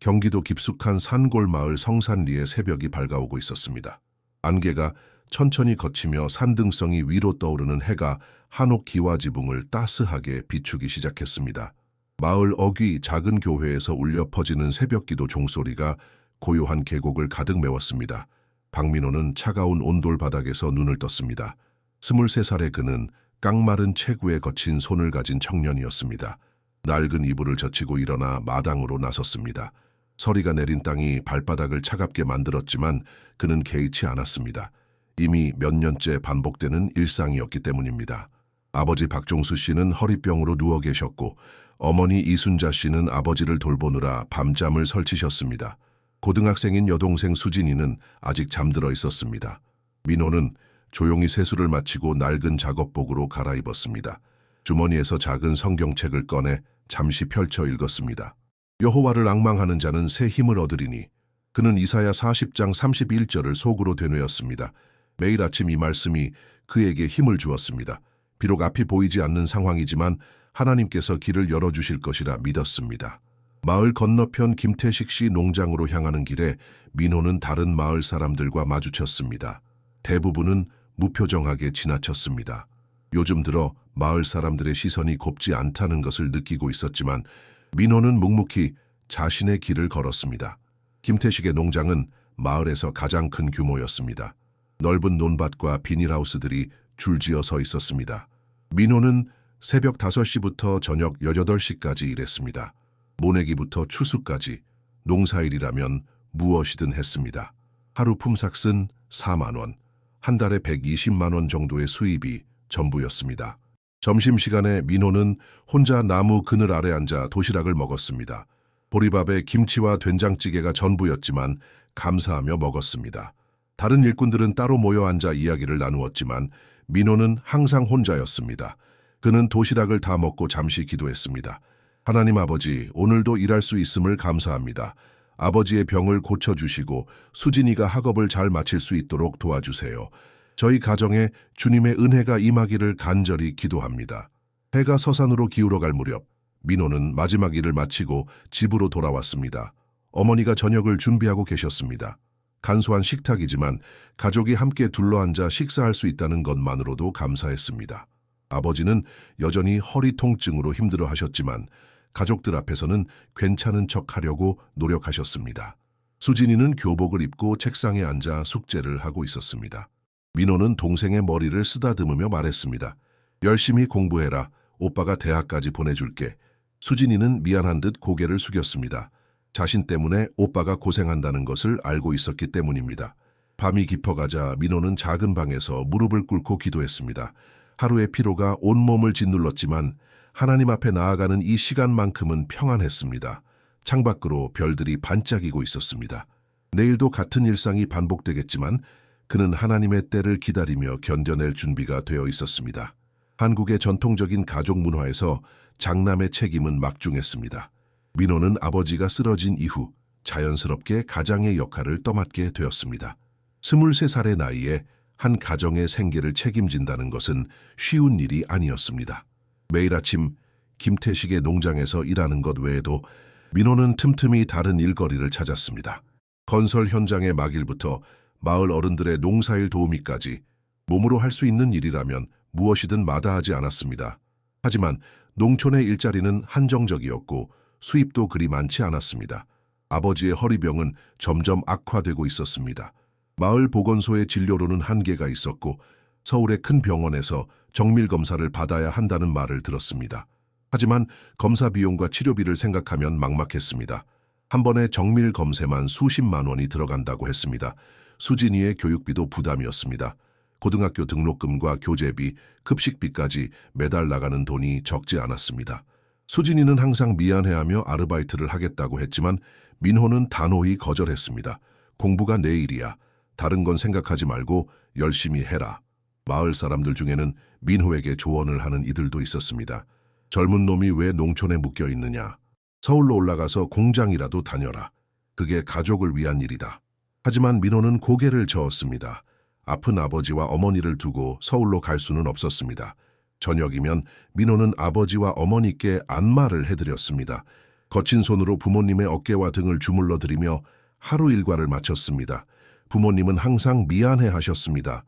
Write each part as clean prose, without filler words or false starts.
경기도 깊숙한 산골 마을 성산리의 새벽이 밝아오고 있었습니다. 안개가 천천히 걷히며 산등성이 위로 떠오르는 해가 한옥 기와지붕을 따스하게 비추기 시작했습니다. 마을 어귀 작은 교회에서 울려 퍼지는 새벽기도 종소리가 고요한 계곡을 가득 메웠습니다. 박민호는 차가운 온돌 바닥에서 눈을 떴습니다. 23살의 그는 깡마른 체구에 거친 손을 가진 청년이었습니다. 낡은 이불을 젖히고 일어나 마당으로 나섰습니다. 서리가 내린 땅이 발바닥을 차갑게 만들었지만 그는 개의치 않았습니다. 이미 몇 년째 반복되는 일상이었기 때문입니다. 아버지 박종수 씨는 허리병으로 누워 계셨고 어머니 이순자 씨는 아버지를 돌보느라 밤잠을 설치셨습니다. 고등학생인 여동생 수진이는 아직 잠들어 있었습니다. 민호는 조용히 세수를 마치고 낡은 작업복으로 갈아입었습니다. 주머니에서 작은 성경책을 꺼내 잠시 펼쳐 읽었습니다. 여호와를 앙망하는 자는 새 힘을 얻으리니. 그는 이사야 40장 31절을 속으로 되뇌었습니다. 매일 아침 이 말씀이 그에게 힘을 주었습니다. 비록 앞이 보이지 않는 상황이지만 하나님께서 길을 열어주실 것이라 믿었습니다. 마을 건너편 김태식 씨 농장으로 향하는 길에 민호는 다른 마을 사람들과 마주쳤습니다. 대부분은 무표정하게 지나쳤습니다. 요즘 들어 마을 사람들의 시선이 곱지 않다는 것을 느끼고 있었지만 민호는 묵묵히 자신의 길을 걸었습니다. 김태식의 농장은 마을에서 가장 큰 규모였습니다. 넓은 논밭과 비닐하우스들이 줄지어 서 있었습니다. 민호는 새벽 5시부터 저녁 18시까지 일했습니다. 모내기부터 추수까지 농사일이라면 무엇이든 했습니다. 하루 품삯은 4만 원, 한 달에 120만 원 정도의 수입이 전부였습니다. 점심시간에 민호는 혼자 나무 그늘 아래 앉아 도시락을 먹었습니다. 보리밥에 김치와 된장찌개가 전부였지만 감사하며 먹었습니다. 다른 일꾼들은 따로 모여 앉아 이야기를 나누었지만 민호는 항상 혼자였습니다. 그는 도시락을 다 먹고 잠시 기도했습니다. 하나님 아버지, 오늘도 일할 수 있음을 감사합니다. 아버지의 병을 고쳐주시고 수진이가 학업을 잘 마칠 수 있도록 도와주세요. 저희 가정에 주님의 은혜가 임하기를 간절히 기도합니다. 해가 서산으로 기울어갈 무렵 민호는 마지막 일을 마치고 집으로 돌아왔습니다. 어머니가 저녁을 준비하고 계셨습니다. 간소한 식탁이지만 가족이 함께 둘러앉아 식사할 수 있다는 것만으로도 감사했습니다. 아버지는 여전히 허리 통증으로 힘들어하셨지만 가족들 앞에서는 괜찮은 척하려고 노력하셨습니다. 수진이는 교복을 입고 책상에 앉아 숙제를 하고 있었습니다. 민호는 동생의 머리를 쓰다듬으며 말했습니다. 열심히 공부해라. 오빠가 대학까지 보내줄게. 수진이는 미안한 듯 고개를 숙였습니다. 자신 때문에 오빠가 고생한다는 것을 알고 있었기 때문입니다. 밤이 깊어가자 민호는 작은 방에서 무릎을 꿇고 기도했습니다. 하루의 피로가 온몸을 짓눌렀지만 하나님 앞에 나아가는 이 시간만큼은 평안했습니다. 창밖으로 별들이 반짝이고 있었습니다. 내일도 같은 일상이 반복되겠지만 그는 하나님의 때를 기다리며 견뎌낼 준비가 되어 있었습니다. 한국의 전통적인 가족 문화에서 장남의 책임은 막중했습니다. 민호는 아버지가 쓰러진 이후 자연스럽게 가장의 역할을 떠맡게 되었습니다. 23살의 나이에 한 가정의 생계를 책임진다는 것은 쉬운 일이 아니었습니다. 매일 아침 김태식의 농장에서 일하는 것 외에도 민호는 틈틈이 다른 일거리를 찾았습니다. 건설 현장의 막일부터 마을 어른들의 농사일 도우미까지 몸으로 할 수 있는 일이라면 무엇이든 마다하지 않았습니다. 하지만 농촌의 일자리는 한정적이었고 수입도 그리 많지 않았습니다. 아버지의 허리병은 점점 악화되고 있었습니다. 마을 보건소의 진료로는 한계가 있었고 서울의 큰 병원에서 정밀 검사를 받아야 한다는 말을 들었습니다. 하지만 검사 비용과 치료비를 생각하면 막막했습니다. 한 번의 정밀 검사만 수십만 원이 들어간다고 했습니다. 수진이의 교육비도 부담이었습니다. 고등학교 등록금과 교재비, 급식비까지 매달 나가는 돈이 적지 않았습니다. 수진이는 항상 미안해하며 아르바이트를 하겠다고 했지만 민호는 단호히 거절했습니다. 공부가 내 일이야. 다른 건 생각하지 말고 열심히 해라. 마을 사람들 중에는 민호에게 조언을 하는 이들도 있었습니다. 젊은 놈이 왜 농촌에 묶여 있느냐. 서울로 올라가서 공장이라도 다녀라. 그게 가족을 위한 일이다. 하지만 민호는 고개를 저었습니다. 아픈 아버지와 어머니를 두고 서울로 갈 수는 없었습니다. 저녁이면 민호는 아버지와 어머니께 안마를 해드렸습니다. 거친 손으로 부모님의 어깨와 등을 주물러 드리며 하루 일과를 마쳤습니다. 부모님은 항상 미안해 하셨습니다.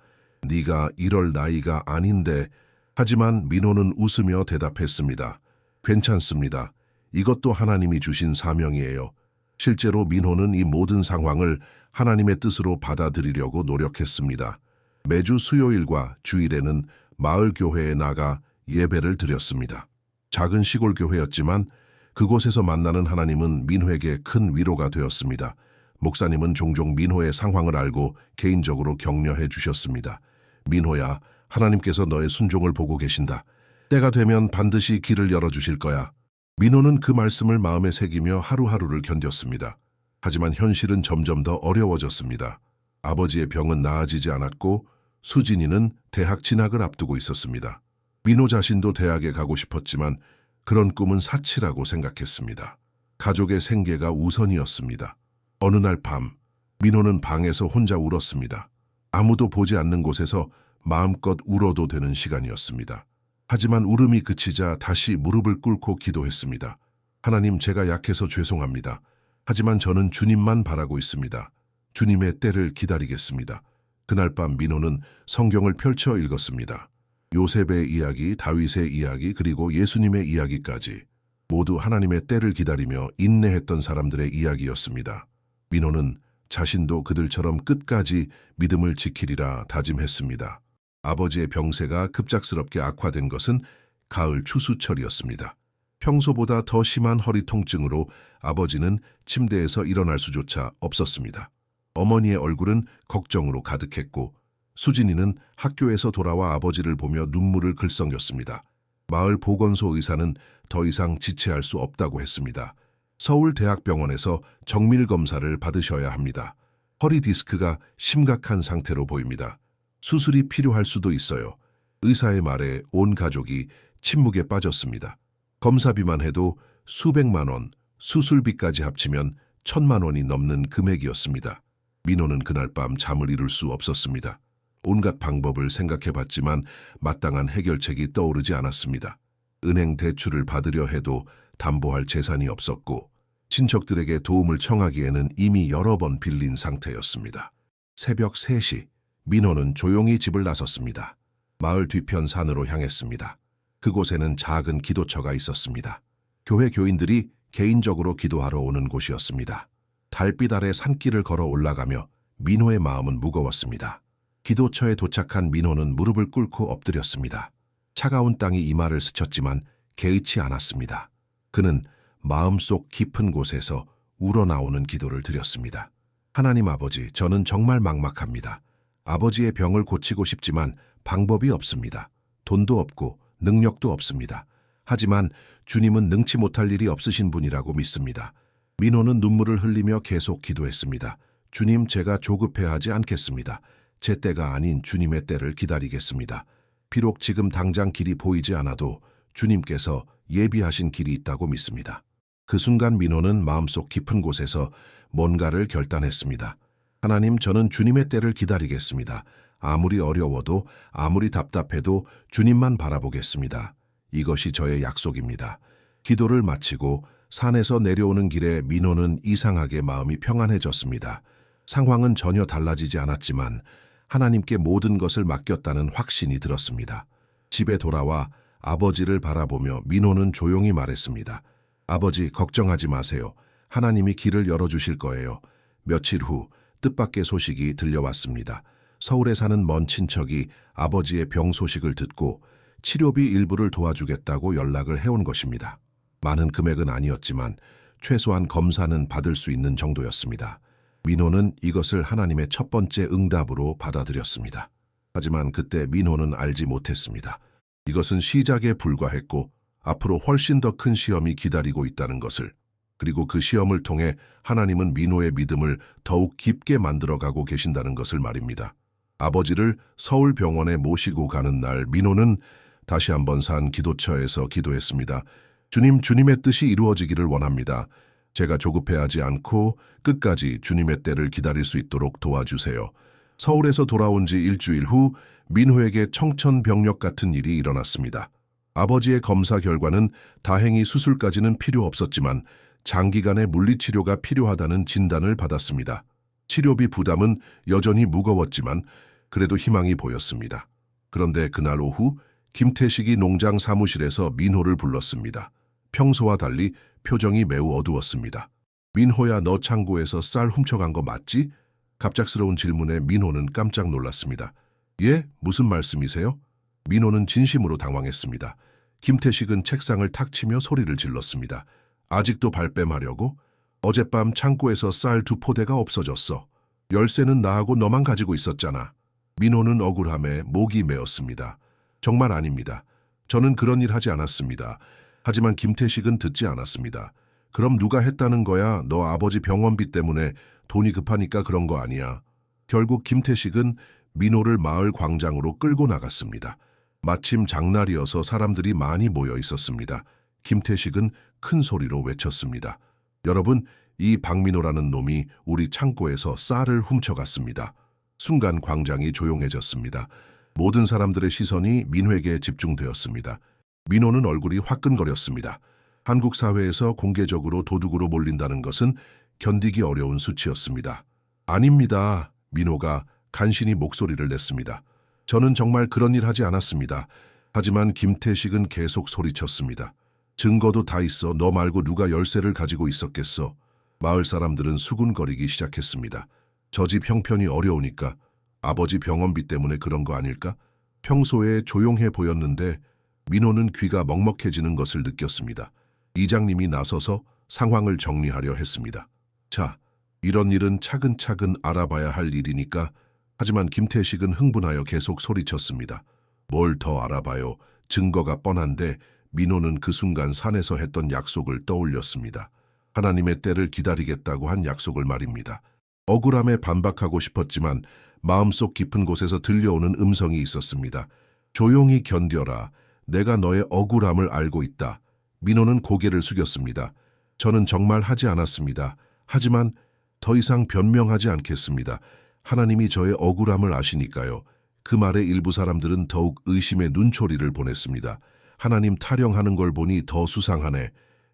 네가 이럴 나이가 아닌데. 하지만 민호는 웃으며 대답했습니다. 괜찮습니다. 이것도 하나님이 주신 사명이에요. 실제로 민호는 이 모든 상황을 하나님의 뜻으로 받아들이려고 노력했습니다. 매주 수요일과 주일에는 마을 교회에 나가 예배를 드렸습니다. 작은 시골 교회였지만 그곳에서 만나는 하나님은 민호에게 큰 위로가 되었습니다. 목사님은 종종 민호의 상황을 알고 개인적으로 격려해 주셨습니다. 민호야, 하나님께서 너의 순종을 보고 계신다. 때가 되면 반드시 길을 열어주실 거야. 민호는 그 말씀을 마음에 새기며 하루하루를 견뎠습니다. 하지만 현실은 점점 더 어려워졌습니다. 아버지의 병은 나아지지 않았고 수진이는 대학 진학을 앞두고 있었습니다. 민호 자신도 대학에 가고 싶었지만 그런 꿈은 사치라고 생각했습니다. 가족의 생계가 우선이었습니다. 어느 날 밤, 민호는 방에서 혼자 울었습니다. 아무도 보지 않는 곳에서 마음껏 울어도 되는 시간이었습니다. 하지만 울음이 그치자 다시 무릎을 꿇고 기도했습니다. 하나님, 제가 약해서 죄송합니다. 하지만 저는 주님만 바라고 있습니다. 주님의 때를 기다리겠습니다. 그날 밤 민호는 성경을 펼쳐 읽었습니다. 요셉의 이야기, 다윗의 이야기, 그리고 예수님의 이야기까지 모두 하나님의 때를 기다리며 인내했던 사람들의 이야기였습니다. 민호는 자신도 그들처럼 끝까지 믿음을 지키리라 다짐했습니다. 아버지의 병세가 급작스럽게 악화된 것은 가을 추수철이었습니다. 평소보다 더 심한 허리 통증으로 아버지는 침대에서 일어날 수조차 없었습니다. 어머니의 얼굴은 걱정으로 가득했고 수진이는 학교에서 돌아와 아버지를 보며 눈물을 글썽였습니다. 마을 보건소 의사는 더 이상 지체할 수 없다고 했습니다. 서울대학병원에서 정밀 검사를 받으셔야 합니다. 허리 디스크가 심각한 상태로 보입니다. 수술이 필요할 수도 있어요. 의사의 말에 온 가족이 침묵에 빠졌습니다. 검사비만 해도 수백만 원, 수술비까지 합치면 1,000만 원이 넘는 금액이었습니다. 민호는 그날 밤 잠을 이룰 수 없었습니다. 온갖 방법을 생각해봤지만 마땅한 해결책이 떠오르지 않았습니다. 은행 대출을 받으려 해도 담보할 재산이 없었고 친척들에게 도움을 청하기에는 이미 여러 번 빌린 상태였습니다. 새벽 3시, 민호는 조용히 집을 나섰습니다. 마을 뒤편 산으로 향했습니다. 그곳에는 작은 기도처가 있었습니다. 교회 교인들이 개인적으로 기도하러 오는 곳이었습니다. 달빛 아래 산길을 걸어 올라가며 민호의 마음은 무거웠습니다. 기도처에 도착한 민호는 무릎을 꿇고 엎드렸습니다. 차가운 땅이 이마를 스쳤지만 개의치 않았습니다. 그는 마음속 깊은 곳에서 우러나오는 기도를 드렸습니다. 하나님 아버지, 저는 정말 막막합니다. 아버지의 병을 고치고 싶지만 방법이 없습니다. 돈도 없고 능력도 없습니다. 하지만 주님은 능치 못할 일이 없으신 분이라고 믿습니다. 민호는 눈물을 흘리며 계속 기도했습니다. 주님, 제가 조급해하지 않겠습니다. 제 때가 아닌 주님의 때를 기다리겠습니다. 비록 지금 당장 길이 보이지 않아도 주님께서 예비하신 길이 있다고 믿습니다. 그 순간 민호는 마음속 깊은 곳에서 뭔가를 결단했습니다. 하나님, 저는 주님의 때를 기다리겠습니다. 아무리 어려워도 아무리 답답해도 주님만 바라보겠습니다. 이것이 저의 약속입니다. 기도를 마치고 산에서 내려오는 길에 민호는 이상하게 마음이 평안해졌습니다. 상황은 전혀 달라지지 않았지만 하나님께 모든 것을 맡겼다는 확신이 들었습니다. 집에 돌아와 아버지를 바라보며 민호는 조용히 말했습니다. 아버지, 걱정하지 마세요. 하나님이 길을 열어주실 거예요. 며칠 후 뜻밖의 소식이 들려왔습니다. 서울에 사는 먼 친척이 아버지의 병 소식을 듣고 치료비 일부를 도와주겠다고 연락을 해온 것입니다. 많은 금액은 아니었지만 최소한 검사는 받을 수 있는 정도였습니다. 민호는 이것을 하나님의 첫 번째 응답으로 받아들였습니다. 하지만 그때 민호는 알지 못했습니다. 이것은 시작에 불과했고 앞으로 훨씬 더 큰 시험이 기다리고 있다는 것을, 그리고 그 시험을 통해 하나님은 민호의 믿음을 더욱 깊게 만들어가고 계신다는 것을 말입니다. 아버지를 서울병원에 모시고 가는 날 민호는 다시 한번 산 기도처에서 기도했습니다. 주님, 주님의 뜻이 이루어지기를 원합니다. 제가 조급해하지 않고 끝까지 주님의 때를 기다릴 수 있도록 도와주세요. 서울에서 돌아온 지 일주일 후 민호에게 청천벽력 같은 일이 일어났습니다. 아버지의 검사 결과는 다행히 수술까지는 필요 없었지만 장기간의 물리치료가 필요하다는 진단을 받았습니다. 치료비 부담은 여전히 무거웠지만 그래도 희망이 보였습니다. 그런데 그날 오후 김태식이 농장 사무실에서 민호를 불렀습니다. 평소와 달리 표정이 매우 어두웠습니다. 민호야, 너 창고에서 쌀 훔쳐간 거 맞지? 갑작스러운 질문에 민호는 깜짝 놀랐습니다. 예? 무슨 말씀이세요? 민호는 진심으로 당황했습니다. 김태식은 책상을 탁 치며 소리를 질렀습니다. 아직도 발뺌하려고? 어젯밤 창고에서 쌀 2포대가 없어졌어. 열쇠는 나하고 너만 가지고 있었잖아. 민호는 억울함에 목이 메었습니다. 정말 아닙니다. 저는 그런 일 하지 않았습니다. 하지만 김태식은 듣지 않았습니다. 그럼 누가 했다는 거야? 너 아버지 병원비 때문에 돈이 급하니까 그런 거 아니야. 결국 김태식은 민호를 마을 광장으로 끌고 나갔습니다. 마침 장날이어서 사람들이 많이 모여 있었습니다. 김태식은 큰 소리로 외쳤습니다. 여러분, 이 박민호라는 놈이 우리 창고에서 쌀을 훔쳐갔습니다. 순간 광장이 조용해졌습니다. 모든 사람들의 시선이 민호에게 집중되었습니다. 민호는 얼굴이 화끈거렸습니다. 한국 사회에서 공개적으로 도둑으로 몰린다는 것은 견디기 어려운 수치였습니다. 아닙니다. 민호가 간신히 목소리를 냈습니다. 저는 정말 그런 일 하지 않았습니다. 하지만 김태식은 계속 소리쳤습니다. 증거도 다 있어. 너 말고 누가 열쇠를 가지고 있었겠어. 마을 사람들은 수군거리기 시작했습니다. 저 집 형편이 어려우니까 아버지 병원비 때문에 그런 거 아닐까? 평소에 조용해 보였는데 민호는 귀가 먹먹해지는 것을 느꼈습니다. 이장님이 나서서 상황을 정리하려 했습니다. 자, 이런 일은 차근차근 알아봐야 할 일이니까. 하지만 김태식은 흥분하여 계속 소리쳤습니다. 뭘 더 알아봐요. 증거가 뻔한데. 민호는 그 순간 산에서 했던 약속을 떠올렸습니다. 하나님의 때를 기다리겠다고 한 약속을 말입니다. 억울함에 반박하고 싶었지만 마음속 깊은 곳에서 들려오는 음성이 있었습니다. 조용히 견뎌라. 내가 너의 억울함을 알고 있다. 민호는 고개를 숙였습니다. 저는 정말 하지 않았습니다. 하지만 더 이상 변명하지 않겠습니다. 하나님이 저의 억울함을 아시니까요. 그 말에 일부 사람들은 더욱 의심의 눈초리를 보냈습니다. 하나님 타령하는 걸 보니 더 수상하네.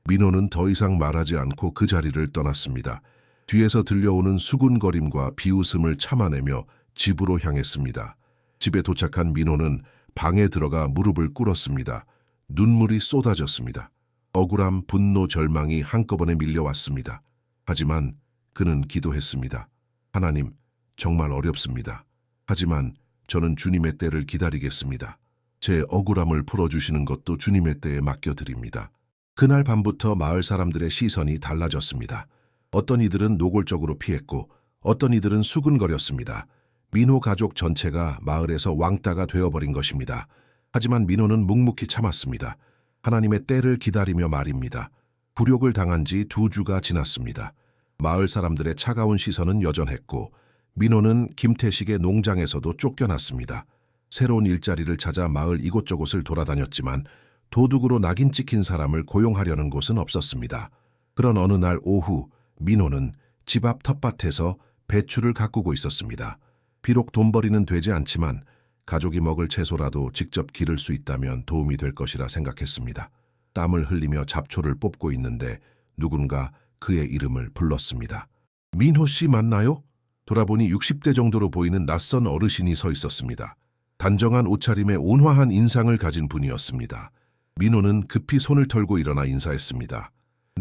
민호는 더 이상 말하지 않고 그 자리를 떠났습니다. 뒤에서 들려오는 수군거림과 비웃음을 참아내며 집으로 향했습니다. 집에 도착한 민호는 방에 들어가 무릎을 꿇었습니다. 눈물이 쏟아졌습니다. 억울함, 분노, 절망이 한꺼번에 밀려왔습니다. 하지만 그는 기도했습니다. 하나님, 정말 어렵습니다. 하지만 저는 주님의 때를 기다리겠습니다. 제 억울함을 풀어주시는 것도 주님의 때에 맡겨드립니다. 그날 밤부터 마을 사람들의 시선이 달라졌습니다. 어떤 이들은 노골적으로 피했고 어떤 이들은 수근거렸습니다. 민호 가족 전체가 마을에서 왕따가 되어버린 것입니다. 하지만 민호는 묵묵히 참았습니다. 하나님의 때를 기다리며 말입니다. 굴욕을 당한 지 2주가 지났습니다. 마을 사람들의 차가운 시선은 여전했고 민호는 김태식의 농장에서도 쫓겨났습니다. 새로운 일자리를 찾아 마을 이곳저곳을 돌아다녔지만 도둑으로 낙인 찍힌 사람을 고용하려는 곳은 없었습니다. 그런 어느 날 오후 민호는 집 앞 텃밭에서 배추를 가꾸고 있었습니다. 비록 돈벌이는 되지 않지만 가족이 먹을 채소라도 직접 기를 수 있다면 도움이 될 것이라 생각했습니다. 땀을 흘리며 잡초를 뽑고 있는데 누군가 그의 이름을 불렀습니다. 민호 씨 맞나요? 돌아보니 60대 정도로 보이는 낯선 어르신이 서 있었습니다. 단정한 옷차림에 온화한 인상을 가진 분이었습니다. 민호는 급히 손을 털고 일어나 인사했습니다.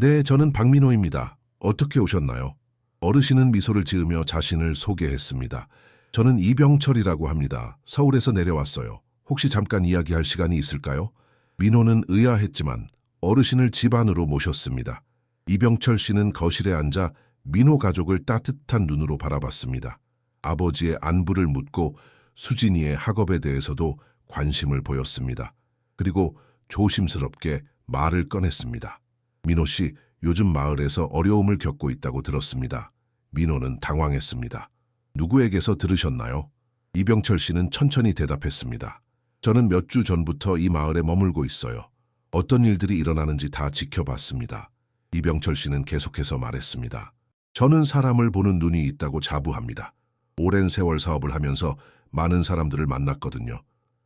네, 저는 박민호입니다. 어떻게 오셨나요? 어르신은 미소를 지으며 자신을 소개했습니다. 저는 이병철이라고 합니다. 서울에서 내려왔어요. 혹시 잠깐 이야기할 시간이 있을까요? 민호는 의아했지만 어르신을 집 안으로 모셨습니다. 이병철 씨는 거실에 앉아 민호 가족을 따뜻한 눈으로 바라봤습니다. 아버지의 안부를 묻고 수진이의 학업에 대해서도 관심을 보였습니다. 그리고 조심스럽게 말을 꺼냈습니다. 민호 씨, 요즘 마을에서 어려움을 겪고 있다고 들었습니다. 민호는 당황했습니다. 누구에게서 들으셨나요? 이병철 씨는 천천히 대답했습니다. 저는 몇 주 전부터 이 마을에 머물고 있어요. 어떤 일들이 일어나는지 다 지켜봤습니다. 이병철 씨는 계속해서 말했습니다. 저는 사람을 보는 눈이 있다고 자부합니다. 오랜 세월 사업을 하면서 많은 사람들을 만났거든요.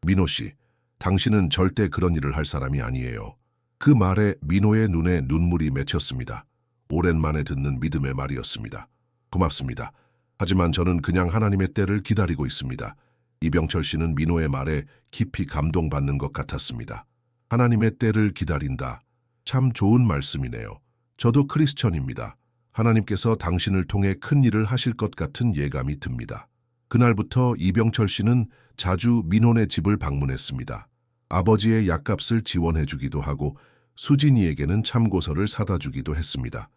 민호 씨, 당신은 절대 그런 일을 할 사람이 아니에요. 그 말에 민호의 눈에 눈물이 맺혔습니다. 오랜만에 듣는 믿음의 말이었습니다. 고맙습니다. 하지만 저는 그냥 하나님의 때를 기다리고 있습니다. 이병철 씨는 민호의 말에 깊이 감동받는 것 같았습니다. 하나님의 때를 기다린다. 참 좋은 말씀이네요. 저도 크리스천입니다. 하나님께서 당신을 통해 큰 일을 하실 것 같은 예감이 듭니다. 그날부터 이병철 씨는 자주 민호네 집을 방문했습니다. 아버지의 약값을 지원해주기도 하고 수진이에게는 참고서를 사다 주기도 했습니다.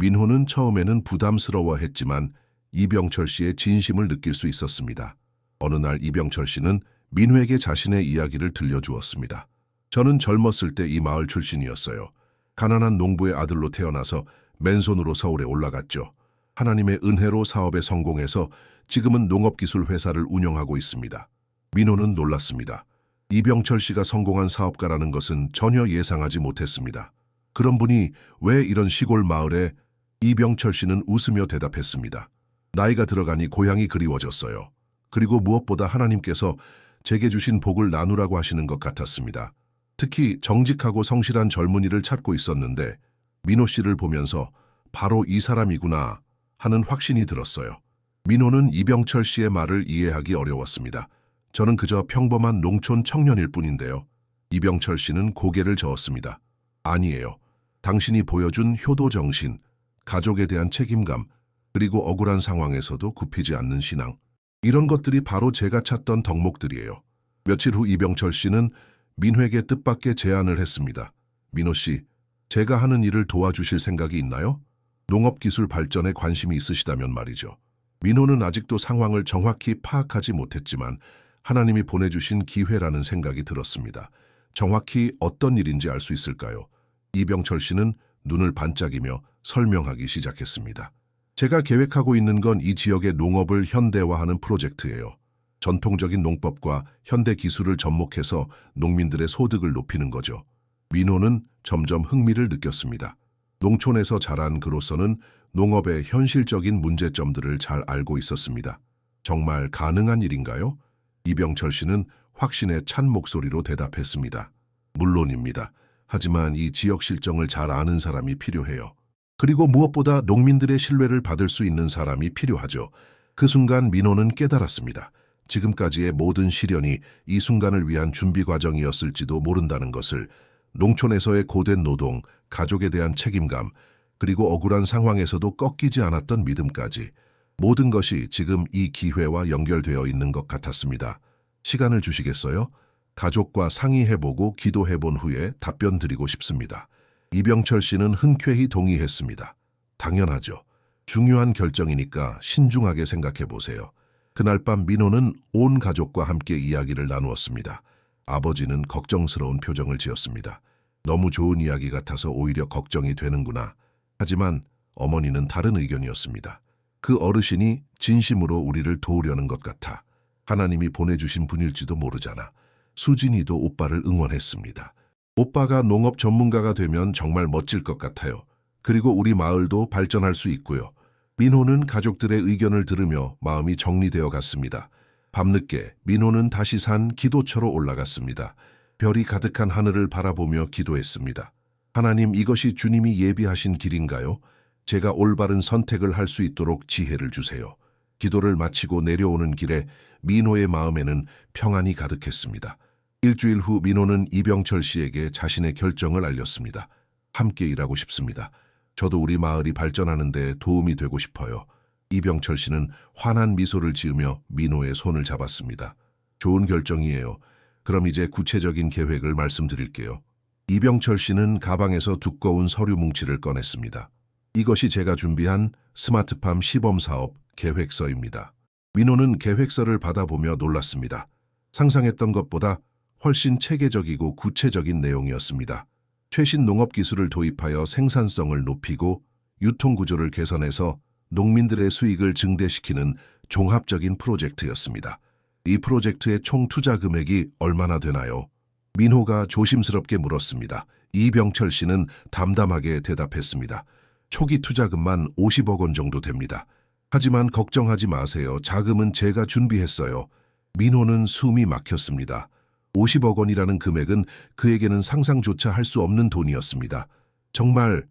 민호는 처음에는 부담스러워했지만 이병철 씨의 진심을 느낄 수 있었습니다. 어느 날 이병철 씨는 민호에게 자신의 이야기를 들려주었습니다. 저는 젊었을 때 이 마을 출신이었어요. 가난한 농부의 아들로 태어나서 맨손으로 서울에 올라갔죠. 하나님의 은혜로 사업에 성공해서 지금은 농업기술회사를 운영하고 있습니다. 민호는 놀랐습니다. 이병철 씨가 성공한 사업가라는 것은 전혀 예상하지 못했습니다. 그런 분이 왜 이런 시골 마을에? 이병철 씨는 웃으며 대답했습니다. 나이가 들어가니 고향이 그리워졌어요. 그리고 무엇보다 하나님께서 제게 주신 복을 나누라고 하시는 것 같았습니다. 특히 정직하고 성실한 젊은이를 찾고 있었는데 민호 씨를 보면서 바로 이 사람이구나 하는 확신이 들었어요. 민호는 이병철 씨의 말을 이해하기 어려웠습니다. 저는 그저 평범한 농촌 청년일 뿐인데요. 이병철 씨는 고개를 저었습니다. 아니에요. 당신이 보여준 효도 정신, 가족에 대한 책임감, 그리고 억울한 상황에서도 굽히지 않는 신앙. 이런 것들이 바로 제가 찾던 덕목들이에요. 며칠 후 이병철 씨는 민호에게 뜻밖의 제안을 했습니다. 민호 씨, 제가 하는 일을 도와주실 생각이 있나요? 농업기술 발전에 관심이 있으시다면 말이죠. 민호는 아직도 상황을 정확히 파악하지 못했지만 하나님이 보내주신 기회라는 생각이 들었습니다. 정확히 어떤 일인지 알 수 있을까요? 이병철 씨는 눈을 반짝이며 설명하기 시작했습니다. 제가 계획하고 있는 건 이 지역의 농업을 현대화하는 프로젝트예요. 전통적인 농법과 현대 기술을 접목해서 농민들의 소득을 높이는 거죠. 민호는 점점 흥미를 느꼈습니다. 농촌에서 자란 그로서는 농업의 현실적인 문제점들을 잘 알고 있었습니다. 정말 가능한 일인가요? 이병철 씨는 확신에 찬 목소리로 대답했습니다. 물론입니다. 하지만 이 지역 실정을 잘 아는 사람이 필요해요. 그리고 무엇보다 농민들의 신뢰를 받을 수 있는 사람이 필요하죠. 그 순간 민호는 깨달았습니다. 지금까지의 모든 시련이 이 순간을 위한 준비 과정이었을지도 모른다는 것을. 농촌에서의 고된 노동, 가족에 대한 책임감, 그리고 억울한 상황에서도 꺾이지 않았던 믿음까지. 모든 것이 지금 이 기회와 연결되어 있는 것 같았습니다. 시간을 주시겠어요? 가족과 상의해보고 기도해본 후에 답변 드리고 싶습니다. 이병철 씨는 흔쾌히 동의했습니다. 당연하죠. 중요한 결정이니까 신중하게 생각해보세요. 그날 밤 민호는 온 가족과 함께 이야기를 나누었습니다. 아버지는 걱정스러운 표정을 지었습니다. 너무 좋은 이야기 같아서 오히려 걱정이 되는구나. 하지만 어머니는 다른 의견이었습니다. 그 어르신이 진심으로 우리를 도우려는 것 같아. 하나님이 보내주신 분일지도 모르잖아. 수진이도 오빠를 응원했습니다. 오빠가 농업 전문가가 되면 정말 멋질 것 같아요. 그리고 우리 마을도 발전할 수 있고요. 민호는 가족들의 의견을 들으며 마음이 정리되어 갔습니다. 밤늦게 민호는 다시 산 기도처로 올라갔습니다. 별이 가득한 하늘을 바라보며 기도했습니다. 하나님, 이것이 주님이 예비하신 길인가요? 제가 올바른 선택을 할 수 있도록 지혜를 주세요. 기도를 마치고 내려오는 길에 민호의 마음에는 평안이 가득했습니다. 일주일 후 민호는 이병철 씨에게 자신의 결정을 알렸습니다. 함께 일하고 싶습니다. 저도 우리 마을이 발전하는 데 도움이 되고 싶어요. 이병철 씨는 환한 미소를 지으며 민호의 손을 잡았습니다. 좋은 결정이에요. 그럼 이제 구체적인 계획을 말씀드릴게요. 이병철 씨는 가방에서 두꺼운 서류 뭉치를 꺼냈습니다. 이것이 제가 준비한 스마트팜 시범사업 계획서입니다. 민호는 계획서를 받아보며 놀랐습니다. 상상했던 것보다 훨씬 체계적이고 구체적인 내용이었습니다. 최신 농업기술을 도입하여 생산성을 높이고 유통구조를 개선해서 농민들의 수익을 증대시키는 종합적인 프로젝트였습니다. 이 프로젝트의 총 투자 금액이 얼마나 되나요? 민호가 조심스럽게 물었습니다. 이병철 씨는 담담하게 대답했습니다. 초기 투자금만 50억 원 정도 됩니다. 하지만 걱정하지 마세요. 자금은 제가 준비했어요. 민호는 숨이 막혔습니다. 50억 원이라는 금액은 그에게는 상상조차 할 수 없는 돈이었습니다. 정말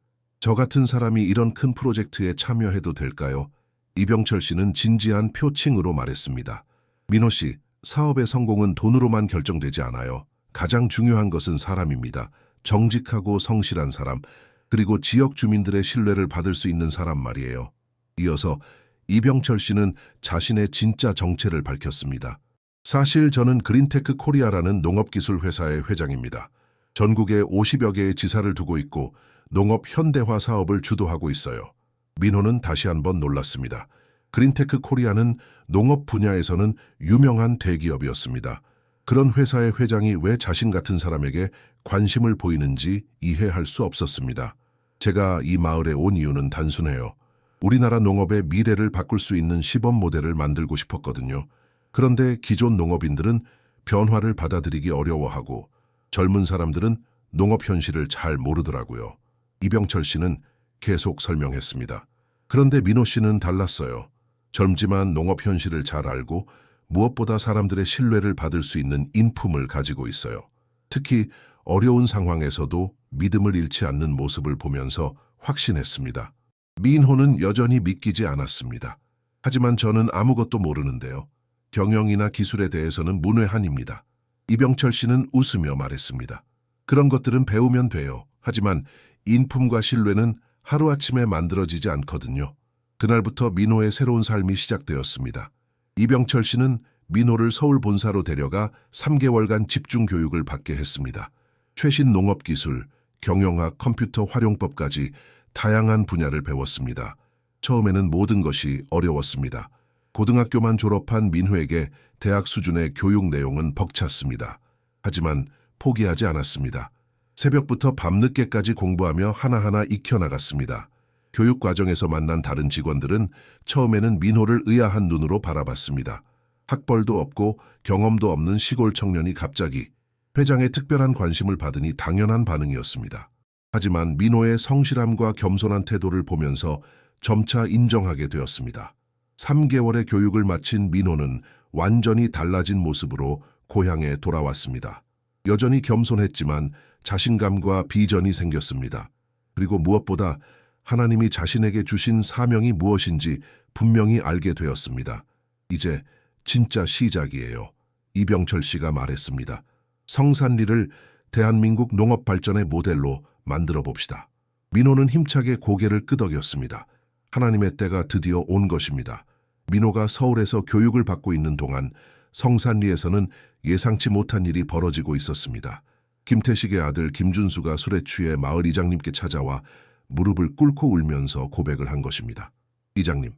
저 같은 사람이 이런 큰 프로젝트에 참여해도 될까요? 이병철 씨는 진지한 표칭으로 말했습니다. 민호 씨, 사업의 성공은 돈으로만 결정되지 않아요. 가장 중요한 것은 사람입니다. 정직하고 성실한 사람, 그리고 지역 주민들의 신뢰를 받을 수 있는 사람 말이에요. 이어서 이병철 씨는 자신의 진짜 정체를 밝혔습니다. 사실 저는 그린테크 코리아라는 농업기술 회사의 회장입니다. 전국에 50여 개의 지사를 두고 있고 농업 현대화 사업을 주도하고 있어요. 민호는 다시 한번 놀랐습니다. 그린테크 코리아는 농업 분야에서는 유명한 대기업이었습니다. 그런 회사의 회장이 왜 자신 같은 사람에게 관심을 보이는지 이해할 수 없었습니다. 제가 이 마을에 온 이유는 단순해요. 우리나라 농업의 미래를 바꿀 수 있는 시범 모델을 만들고 싶었거든요. 그런데 기존 농업인들은 변화를 받아들이기 어려워하고 젊은 사람들은 농업 현실을 잘 모르더라고요. 이병철 씨는 계속 설명했습니다. 그런데 민호 씨는 달랐어요. 젊지만 농업 현실을 잘 알고 무엇보다 사람들의 신뢰를 받을 수 있는 인품을 가지고 있어요. 특히 어려운 상황에서도 믿음을 잃지 않는 모습을 보면서 확신했습니다. 민호는 여전히 믿기지 않았습니다. 하지만 저는 아무것도 모르는데요. 경영이나 기술에 대해서는 문외한입니다. 이병철 씨는 웃으며 말했습니다. 그런 것들은 배우면 돼요. 하지만 인품과 신뢰는 하루아침에 만들어지지 않거든요. 그날부터 민호의 새로운 삶이 시작되었습니다. 이병철 씨는 민호를 서울 본사로 데려가 3개월간 집중 교육을 받게 했습니다. 최신 농업기술, 경영학, 컴퓨터 활용법까지 다양한 분야를 배웠습니다. 처음에는 모든 것이 어려웠습니다. 고등학교만 졸업한 민호에게 대학 수준의 교육 내용은 벅찼습니다. 하지만 포기하지 않았습니다. 새벽부터 밤늦게까지 공부하며 하나하나 익혀나갔습니다. 교육 과정에서 만난 다른 직원들은 처음에는 민호를 의아한 눈으로 바라봤습니다. 학벌도 없고 경험도 없는 시골 청년이 갑자기 회장의 특별한 관심을 받으니 당연한 반응이었습니다. 하지만 민호의 성실함과 겸손한 태도를 보면서 점차 인정하게 되었습니다. 3개월의 교육을 마친 민호는 완전히 달라진 모습으로 고향에 돌아왔습니다. 여전히 겸손했지만 자신감과 비전이 생겼습니다. 그리고 무엇보다 하나님이 자신에게 주신 사명이 무엇인지 분명히 알게 되었습니다. 이제 진짜 시작이에요. 이병철 씨가 말했습니다. 성산리를 대한민국 농업 발전의 모델로 만들어 봅시다. 민호는 힘차게 고개를 끄덕였습니다. 하나님의 때가 드디어 온 것입니다. 민호가 서울에서 교육을 받고 있는 동안 성산리에서는 예상치 못한 일이 벌어지고 있었습니다. 김태식의 아들 김준수가 술에 취해 마을 이장님께 찾아와 무릎을 꿇고 울면서 고백을 한 것입니다. 이장님,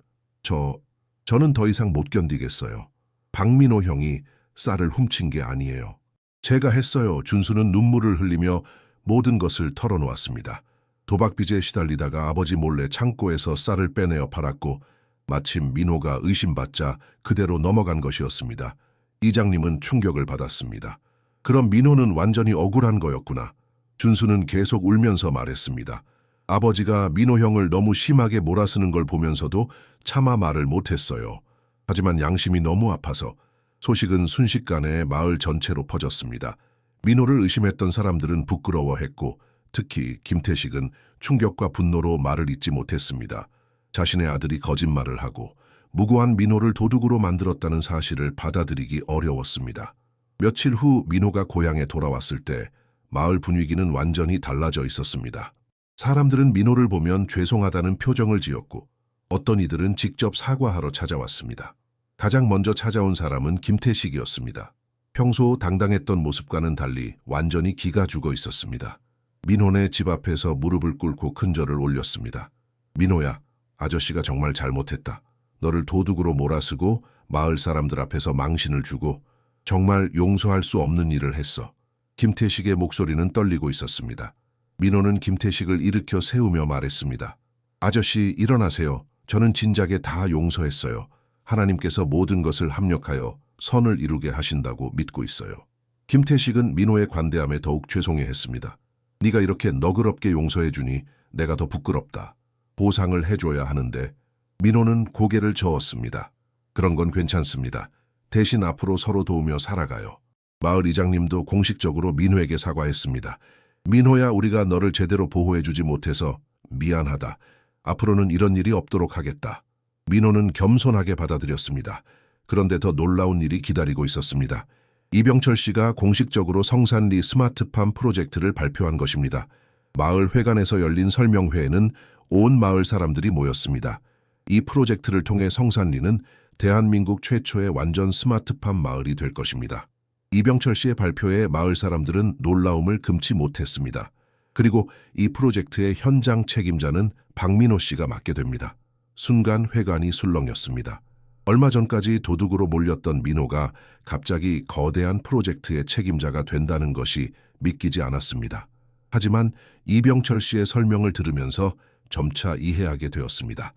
저는 더 이상 못 견디겠어요. 박민호 형이 쌀을 훔친 게 아니에요. 제가 했어요. 준수는 눈물을 흘리며 모든 것을 털어놓았습니다. 도박빚에 시달리다가 아버지 몰래 창고에서 쌀을 빼내어 팔았고 마침 민호가 의심받자 그대로 넘어간 것이었습니다. 이장님은 충격을 받았습니다. 그럼 민호는 완전히 억울한 거였구나. 준수는 계속 울면서 말했습니다. 아버지가 민호 형을 너무 심하게 몰아쓰는 걸 보면서도 차마 말을 못했어요. 하지만 양심이 너무 아파서 소식은 순식간에 마을 전체로 퍼졌습니다. 민호를 의심했던 사람들은 부끄러워했고 특히 김태식은 충격과 분노로 말을 잇지 못했습니다. 자신의 아들이 거짓말을 하고 무고한 민호를 도둑으로 만들었다는 사실을 받아들이기 어려웠습니다. 며칠 후 민호가 고향에 돌아왔을 때 마을 분위기는 완전히 달라져 있었습니다. 사람들은 민호를 보면 죄송하다는 표정을 지었고 어떤 이들은 직접 사과하러 찾아왔습니다. 가장 먼저 찾아온 사람은 김태식이었습니다. 평소 당당했던 모습과는 달리 완전히 기가 죽어 있었습니다. 민호네 집 앞에서 무릎을 꿇고 큰절을 올렸습니다. 민호야, 아저씨가 정말 잘못했다. 너를 도둑으로 몰아쓰고 마을 사람들 앞에서 망신을 주고 정말 용서할 수 없는 일을 했어. 김태식의 목소리는 떨리고 있었습니다. 민호는 김태식을 일으켜 세우며 말했습니다. 아저씨, 일어나세요. 저는 진작에 다 용서했어요. 하나님께서 모든 것을 합력하여 선을 이루게 하신다고 믿고 있어요. 김태식은 민호의 관대함에 더욱 죄송해했습니다. 네가 이렇게 너그럽게 용서해주니 내가 더 부끄럽다. 보상을 해줘야 하는데. 민호는 고개를 저었습니다. 그런 건 괜찮습니다. 대신 앞으로 서로 도우며 살아가요. 마을 이장님도 공식적으로 민호에게 사과했습니다. 민호야, 우리가 너를 제대로 보호해주지 못해서 미안하다. 앞으로는 이런 일이 없도록 하겠다. 민호는 겸손하게 받아들였습니다. 그런데 더 놀라운 일이 기다리고 있었습니다. 이병철 씨가 공식적으로 성산리 스마트팜 프로젝트를 발표한 것입니다. 마을 회관에서 열린 설명회에는 온 마을 사람들이 모였습니다. 이 프로젝트를 통해 성산리는 대한민국 최초의 완전 스마트팜 마을이 될 것입니다. 이병철 씨의 발표에 마을 사람들은 놀라움을 금치 못했습니다. 그리고 이 프로젝트의 현장 책임자는 박민호 씨가 맡게 됩니다. 순간 회관이 술렁였습니다. 얼마 전까지 도둑으로 몰렸던 민호가 갑자기 거대한 프로젝트의 책임자가 된다는 것이 믿기지 않았습니다. 하지만 이병철 씨의 설명을 들으면서 점차 이해하게 되었습니다.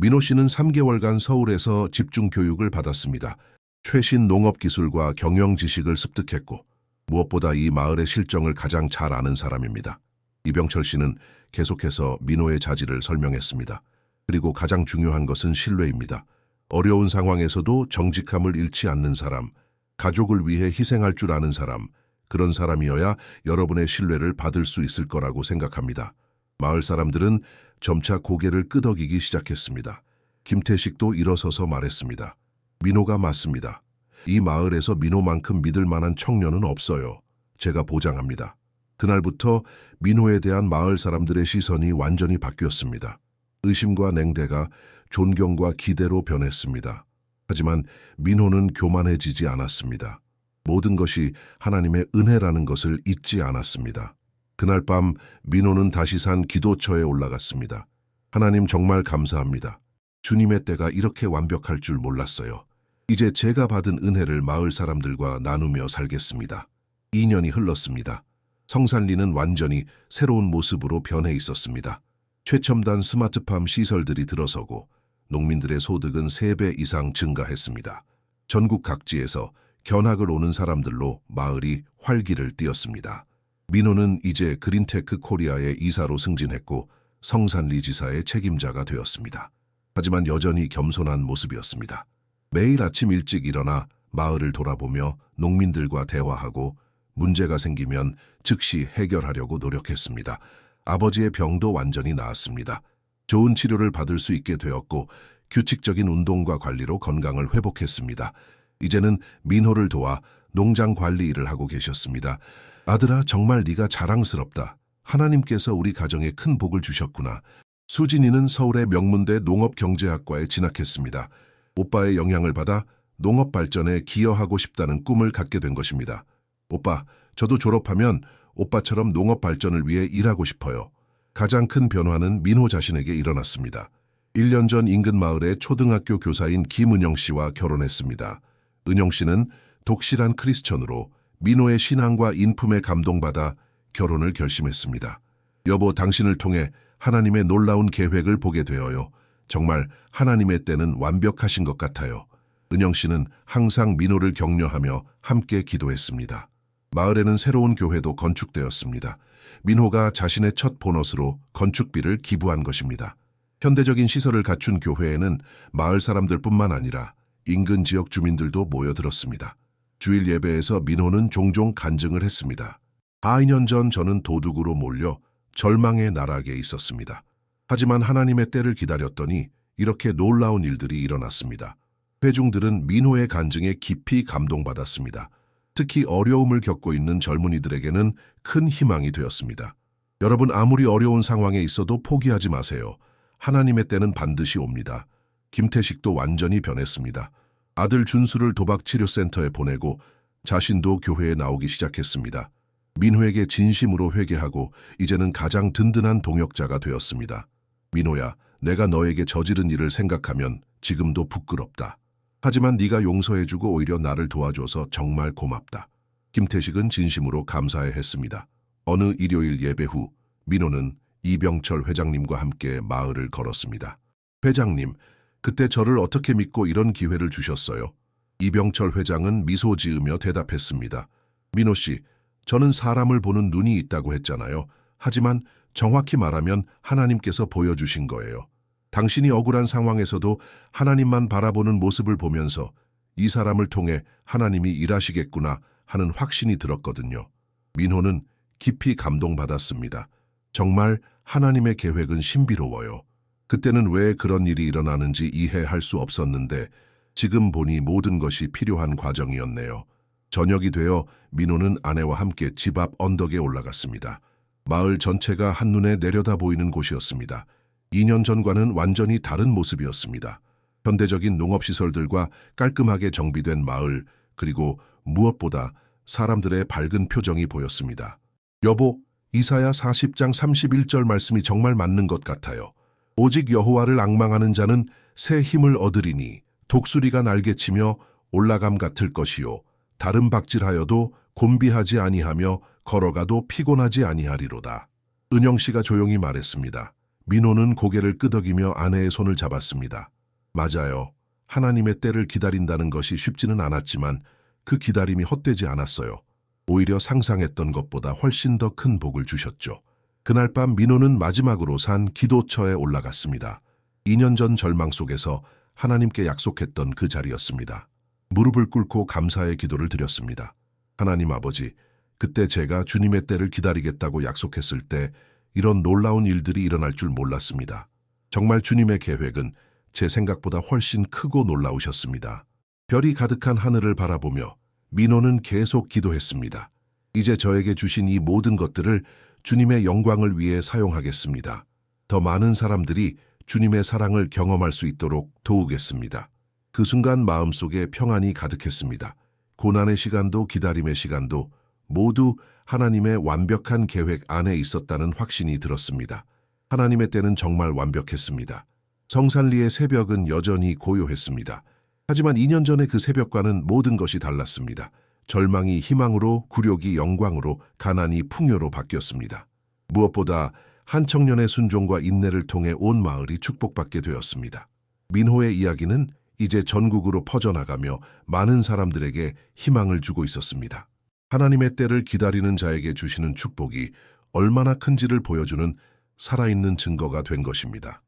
민호 씨는 3개월간 서울에서 집중 교육을 받았습니다. 최신 농업 기술과 경영 지식을 습득했고 무엇보다 이 마을의 실정을 가장 잘 아는 사람입니다. 이병철 씨는 계속해서 민호의 자질을 설명했습니다. 그리고 가장 중요한 것은 신뢰입니다. 어려운 상황에서도 정직함을 잃지 않는 사람, 가족을 위해 희생할 줄 아는 사람, 그런 사람이어야 여러분의 신뢰를 받을 수 있을 거라고 생각합니다. 마을 사람들은 점차 고개를 끄덕이기 시작했습니다. 김태식도 일어서서 말했습니다. 민호가 맞습니다. 이 마을에서 민호만큼 믿을 만한 청년은 없어요. 제가 보장합니다. 그날부터 민호에 대한 마을 사람들의 시선이 완전히 바뀌었습니다. 의심과 냉대가 존경과 기대로 변했습니다. 하지만 민호는 교만해지지 않았습니다. 모든 것이 하나님의 은혜라는 것을 잊지 않았습니다. 그날 밤 민호는 다시 산 기도처에 올라갔습니다. 하나님 정말 감사합니다. 주님의 때가 이렇게 완벽할 줄 몰랐어요. 이제 제가 받은 은혜를 마을 사람들과 나누며 살겠습니다. 2년이 흘렀습니다. 성산리는 완전히 새로운 모습으로 변해 있었습니다. 최첨단 스마트팜 시설들이 들어서고 농민들의 소득은 3배 이상 증가했습니다. 전국 각지에서 견학을 오는 사람들로 마을이 활기를 띠었습니다. 민호는 이제 그린테크 코리아의 이사로 승진했고 성산리 지사의 책임자가 되었습니다. 하지만 여전히 겸손한 모습이었습니다. 매일 아침 일찍 일어나 마을을 돌아보며 농민들과 대화하고 문제가 생기면 즉시 해결하려고 노력했습니다. 아버지의 병도 완전히 나았습니다. 좋은 치료를 받을 수 있게 되었고 규칙적인 운동과 관리로 건강을 회복했습니다. 이제는 민호를 도와 농장 관리 일을 하고 계셨습니다. 아들아, 정말 네가 자랑스럽다. 하나님께서 우리 가정에 큰 복을 주셨구나. 수진이는 서울의 명문대 농업경제학과에 진학했습니다. 오빠의 영향을 받아 농업 발전에 기여하고 싶다는 꿈을 갖게 된 것입니다. 오빠, 저도 졸업하면 오빠처럼 농업 발전을 위해 일하고 싶어요. 가장 큰 변화는 민호 자신에게 일어났습니다. 1년 전 인근 마을의 초등학교 교사인 김은영 씨와 결혼했습니다. 은영 씨는 독실한 크리스천으로 민호의 신앙과 인품에 감동받아 결혼을 결심했습니다. 여보, 당신을 통해 하나님의 놀라운 계획을 보게 되어요. 정말 하나님의 때는 완벽하신 것 같아요. 은영 씨는 항상 민호를 격려하며 함께 기도했습니다. 마을에는 새로운 교회도 건축되었습니다. 민호가 자신의 첫 보너스로 건축비를 기부한 것입니다. 현대적인 시설을 갖춘 교회에는 마을 사람들뿐만 아니라 인근 지역 주민들도 모여들었습니다. 주일 예배에서 민호는 종종 간증을 했습니다. 2년 전 저는 도둑으로 몰려 절망의 나락에 있었습니다. 하지만 하나님의 때를 기다렸더니 이렇게 놀라운 일들이 일어났습니다. 회중들은 민호의 간증에 깊이 감동받았습니다. 특히 어려움을 겪고 있는 젊은이들에게는 큰 희망이 되었습니다. 여러분, 아무리 어려운 상황에 있어도 포기하지 마세요. 하나님의 때는 반드시 옵니다. 김태식도 완전히 변했습니다. 아들 준수를 도박치료센터에 보내고 자신도 교회에 나오기 시작했습니다. 민호에게 진심으로 회개하고 이제는 가장 든든한 동역자가 되었습니다. 민호야, 내가 너에게 저지른 일을 생각하면 지금도 부끄럽다. 하지만 네가 용서해주고 오히려 나를 도와줘서 정말 고맙다. 김태식은 진심으로 감사해 했습니다. 어느 일요일 예배 후 민호는 이병철 회장님과 함께 마을을 걸었습니다. 회장님, 그때 저를 어떻게 믿고 이런 기회를 주셨어요? 이병철 회장은 미소 지으며 대답했습니다. 민호 씨, 저는 사람을 보는 눈이 있다고 했잖아요. 하지만 정확히 말하면 하나님께서 보여주신 거예요. 당신이 억울한 상황에서도 하나님만 바라보는 모습을 보면서 이 사람을 통해 하나님이 일하시겠구나 하는 확신이 들었거든요. 민호는 깊이 감동받았습니다. 정말 하나님의 계획은 신비로워요. 그때는 왜 그런 일이 일어나는지 이해할 수 없었는데 지금 보니 모든 것이 필요한 과정이었네요. 저녁이 되어 민호는 아내와 함께 집 앞 언덕에 올라갔습니다. 마을 전체가 한눈에 내려다 보이는 곳이었습니다. 2년 전과는 완전히 다른 모습이었습니다. 현대적인 농업시설들과 깔끔하게 정비된 마을, 그리고 무엇보다 사람들의 밝은 표정이 보였습니다. 여보, 이사야 40장 31절 말씀이 정말 맞는 것 같아요. 오직 여호와를 앙망하는 자는 새 힘을 얻으리니 독수리가 날개치며 올라감 같을 것이요. 다른 박질하여도 곤비하지 아니하며 걸어가도 피곤하지 아니하리로다. 은영 씨가 조용히 말했습니다. 민호는 고개를 끄덕이며 아내의 손을 잡았습니다. 맞아요. 하나님의 때를 기다린다는 것이 쉽지는 않았지만 그 기다림이 헛되지 않았어요. 오히려 상상했던 것보다 훨씬 더 큰 복을 주셨죠. 그날 밤 민호는 마지막으로 산 기도처에 올라갔습니다. 2년 전 절망 속에서 하나님께 약속했던 그 자리였습니다. 무릎을 꿇고 감사의 기도를 드렸습니다. 하나님 아버지, 그때 제가 주님의 때를 기다리겠다고 약속했을 때 이런 놀라운 일들이 일어날 줄 몰랐습니다. 정말 주님의 계획은 제 생각보다 훨씬 크고 놀라우셨습니다. 별이 가득한 하늘을 바라보며 민호는 계속 기도했습니다. 이제 저에게 주신 이 모든 것들을 주님의 영광을 위해 사용하겠습니다. 더 많은 사람들이 주님의 사랑을 경험할 수 있도록 도우겠습니다. 그 순간 마음속에 평안이 가득했습니다. 고난의 시간도 기다림의 시간도 모두 하나님의 완벽한 계획 안에 있었다는 확신이 들었습니다. 하나님의 때는 정말 완벽했습니다. 성산리의 새벽은 여전히 고요했습니다. 하지만 2년 전의 그 새벽과는 모든 것이 달랐습니다. 절망이 희망으로, 굴욕이 영광으로, 가난이 풍요로 바뀌었습니다. 무엇보다 한 청년의 순종과 인내를 통해 온 마을이 축복받게 되었습니다. 민호의 이야기는 이제 전국으로 퍼져나가며 많은 사람들에게 희망을 주고 있었습니다. 하나님의 때를 기다리는 자에게 주시는 축복이 얼마나 큰지를 보여주는 살아있는 증거가 된 것입니다.